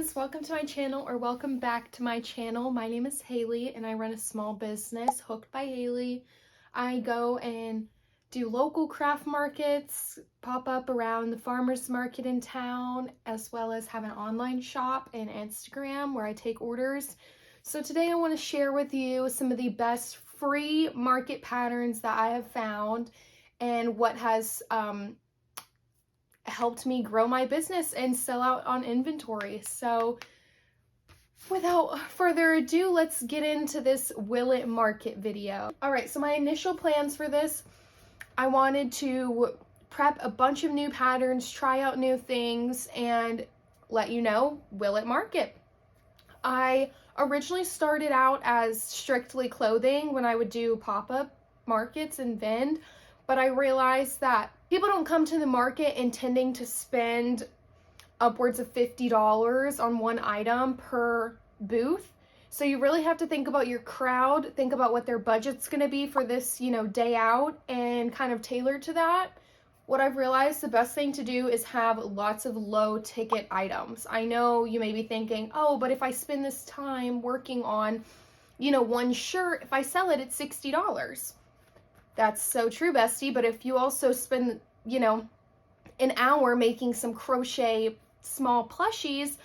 friends, welcome to my channel, or welcome back to my channel. My name is Haley and I run a small business, Hooked by Haley. I go and do local craft markets, pop up around the farmers market in town, as well as have an online shop and Instagram where I take orders. So today I want to share with you some of the best free market patterns that I have found and what has helped me grow my business and sell out on inventory. So without further ado, let's get into this Will It Market video. All right, so my initial plans for this, I wanted to prep a bunch of new patterns, try out new things, and let you know, will it market? I originally started out as strictly clothing when I would do pop-up markets and vend, but I realized that people don't come to the market intending to spend upwards of $50 on one item per booth. So you really have to think about your crowd, think about what their budget's going to be for this, day out, and kind of tailor to that. What I've realized the best thing to do is have lots of low ticket items. I know you may be thinking, oh, but if I spend this time working on, one shirt, if I sell it, it's $60. That's so true, bestie. But if you also spend, an hour making some crochet small plushies,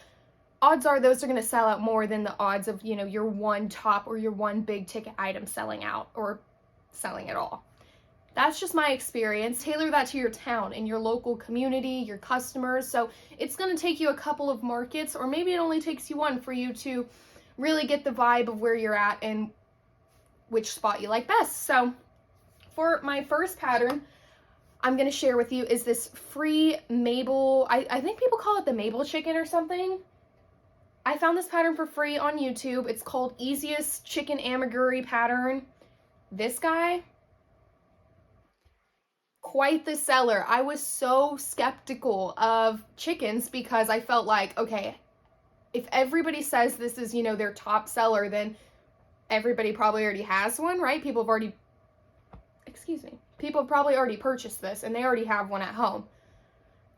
odds are those are going to sell out more than the odds of, your one top or your one big ticket item selling out or selling at all. That's just my experience. Tailor that to your town and your local community, your customers. So it's going to take you a couple of markets, or maybe it only takes you one for you to really get the vibe of where you're at and which spot you like best. So for my first pattern, I'm going to share with you is this free Mabel, I think people call it the Mabel chicken or something. I found this pattern for free on YouTube. It's called Easiest Chicken Amigurumi Pattern. This guy, quite the seller. I was so skeptical of chickens because I felt like, okay, if everybody says this is, their top seller, then everybody probably already has one, right? People have probably already purchased this and they already have one at home.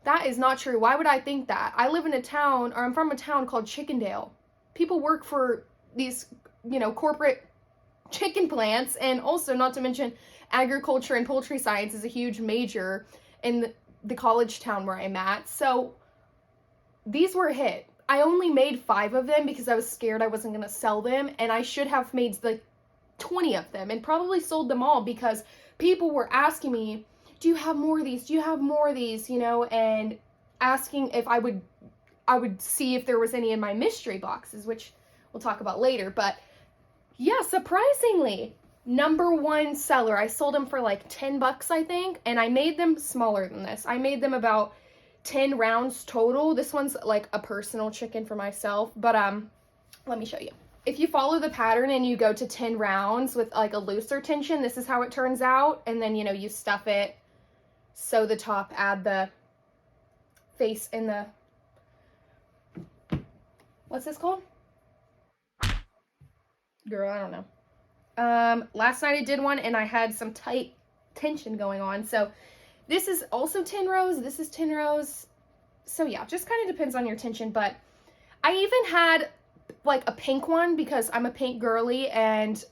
That is not true. Why would I think that? I live in a town, or I'm from a town called Chickendale. People work for these, corporate chicken plants, and also, not to mention, agriculture and poultry science is a huge major in the college town where I'm at. So these were a hit. I only made 5 of them because I was scared I wasn't going to sell them, and I should have made like 20 of them and probably sold them all because people were asking me, do you have more of these? Do you have more of these? And asking if I would see if there was any in my mystery boxes, which we'll talk about later. But yeah, surprisingly, #1 seller. I sold them for like $10, I think, and I made them smaller than this. I made them about 10 rounds total. This one's like a personal chicken for myself, but let me show you. If you follow the pattern and you go to 10 rounds with like a looser tension, this is how it turns out. And then, you stuff it, sew the top, add the face in the, what's this called? Girl, I don't know. Last night I did one and I had some tight tension going on. So this is also 10 rows. This is 10 rows. So yeah, just kind of depends on your tension. But I even had like a pink one because I'm a pink girly and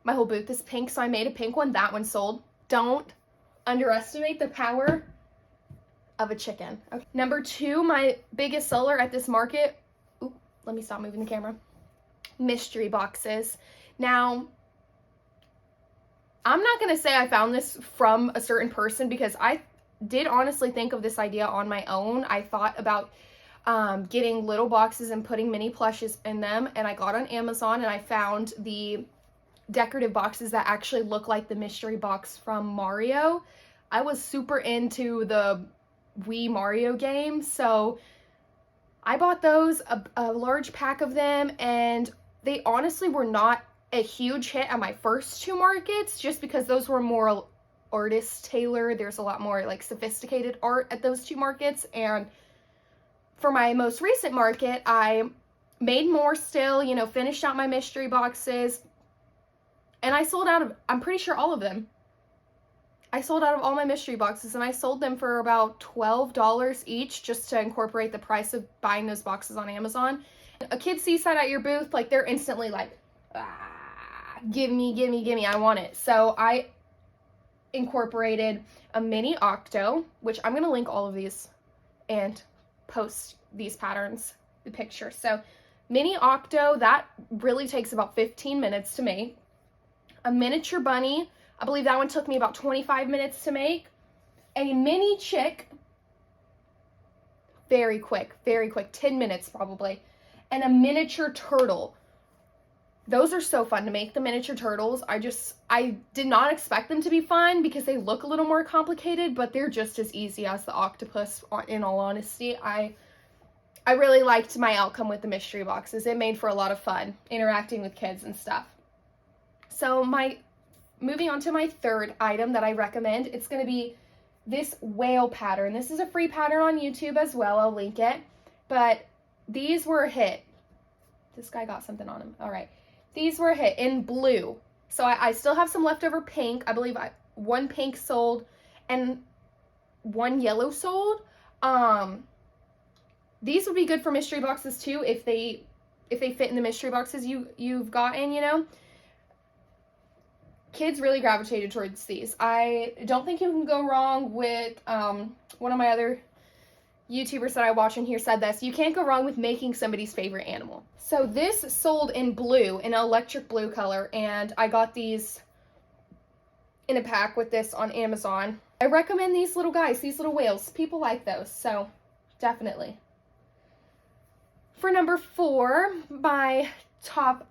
my whole booth is pink. So I made a pink one. That one sold. Don't underestimate the power of a chicken. Okay. #2, my biggest seller at this market. Ooh, let me stop moving the camera. Mystery boxes. Now, I'm not going to say I found this from a certain person because I did honestly think of this idea on my own. I thought about getting little boxes and putting mini plushes in them, and I got on Amazon and I found the decorative boxes that actually look like the mystery box from Mario. I was super into the Wii Mario game, so I bought those, a large pack of them, and they honestly were not a huge hit at my first 2 markets just because those were more artist tailored. There's a lot more like sophisticated art at those 2 markets, and for my most recent market, I made more still, finished out my mystery boxes, and I sold out of, I'm pretty sure, all of them. I sold out of all my mystery boxes, and I sold them for about $12 each just to incorporate the price of buying those boxes on Amazon. A kid sees that at your booth, like they're instantly like, ah, give me, give me, give me, I want it. So I incorporated a mini octo, which I'm going to link all of these and post these patterns, the picture. So mini octo, that really takes about 15 minutes to make. A miniature bunny, I believe that one took me about 25 minutes to make. A mini chick, very quick, 10 minutes probably. And a miniature turtle. Those are so fun to make, the miniature turtles. I did not expect them to be fun because they look a little more complicated, but they're just as easy as the octopus, in all honesty. I really liked my outcome with the mystery boxes. It made for a lot of fun interacting with kids and stuff. So moving on to my third item that I recommend, it's going to be this whale pattern. This is a free pattern on YouTube as well. I'll link it. But these were a hit. This guy got something on him. All right. These were a hit in blue. So I still have some leftover pink. I believe one pink sold and one yellow sold. These would be good for mystery boxes too if they fit in the mystery boxes you've gotten, you know. Kids really gravitated towards these. I don't think you can go wrong with one of my other YouTubers that I watch in here said this. You can't go wrong with making somebody's favorite animal. So this sold in blue, in an electric blue color, and I got these in a pack with this on Amazon. I recommend these little guys, these little whales. People like those, so definitely. For number 4, my top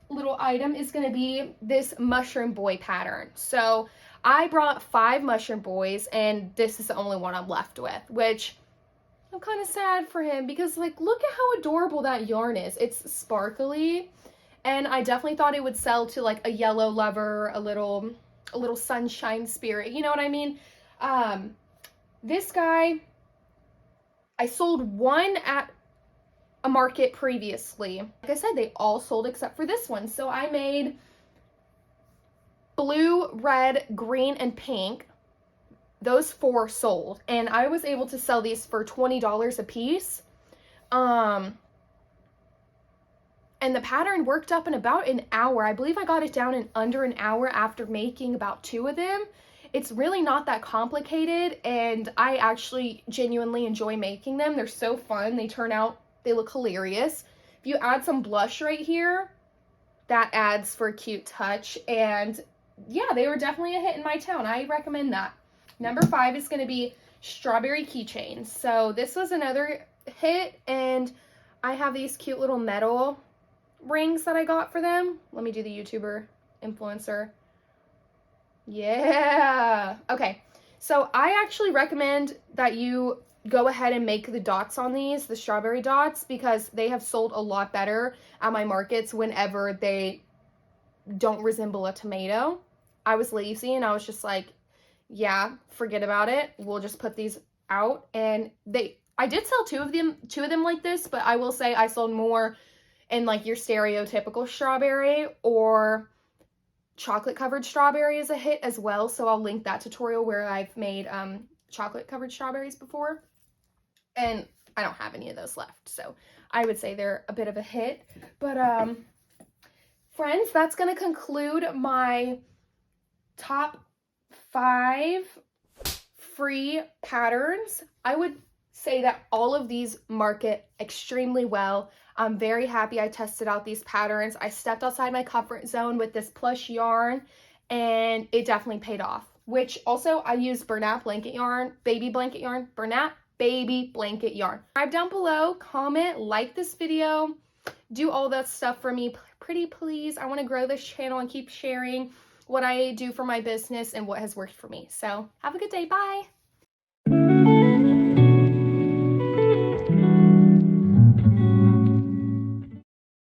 little item is going to be this mushroom boy pattern. So I brought 5 mushroom boys, and this is the only one I'm left with, which I'm kind of sad for him because, like, look at how adorable that yarn is. It's sparkly, and I definitely thought it would sell to like a yellow lover, a little sunshine spirit, you know what I mean? This guy, I sold one at a market previously. Like I said, they all sold except for this one. So I made blue, red, green, and pink. Those 4 sold, and I was able to sell these for $20 a piece. And the pattern worked up in about an hour. I believe I got it down in under an hour after making about 2 of them. It's really not that complicated, and I actually genuinely enjoy making them. They're so fun. They look hilarious. If you add some blush right here, that adds for a cute touch. And yeah, they were definitely a hit in my town. I recommend that. Number 5 is going to be strawberry keychains. So this was another hit, and I have these cute little metal rings that I got for them. Let me do the YouTuber influencer. Yeah. Okay. So I actually recommend that you go ahead and make the dots on these, the strawberry dots, because they have sold a lot better at my markets whenever they don't resemble a tomato. I was lazy and I was just like, yeah, forget about it. We'll just put these out. And I did sell two of them like this, but I will say I sold more in like your stereotypical strawberry, or chocolate covered strawberry is a hit as well. So I'll link that tutorial where I've made chocolate covered strawberries before. And I don't have any of those left. So I would say they're a bit of a hit. But friends, that's going to conclude my top 5 free patterns. I would say that all of these market extremely well. I'm very happy I tested out these patterns. I stepped outside my comfort zone with this plush yarn, and it definitely paid off. Which also, I use Bernat blanket yarn, baby blanket yarn, Bernat baby blanket yarn. Subscribe down below, comment, like this video, do all that stuff for me, pretty please. I want to grow this channel and keep sharing what I do for my business and what has worked for me. So have a good day. Bye.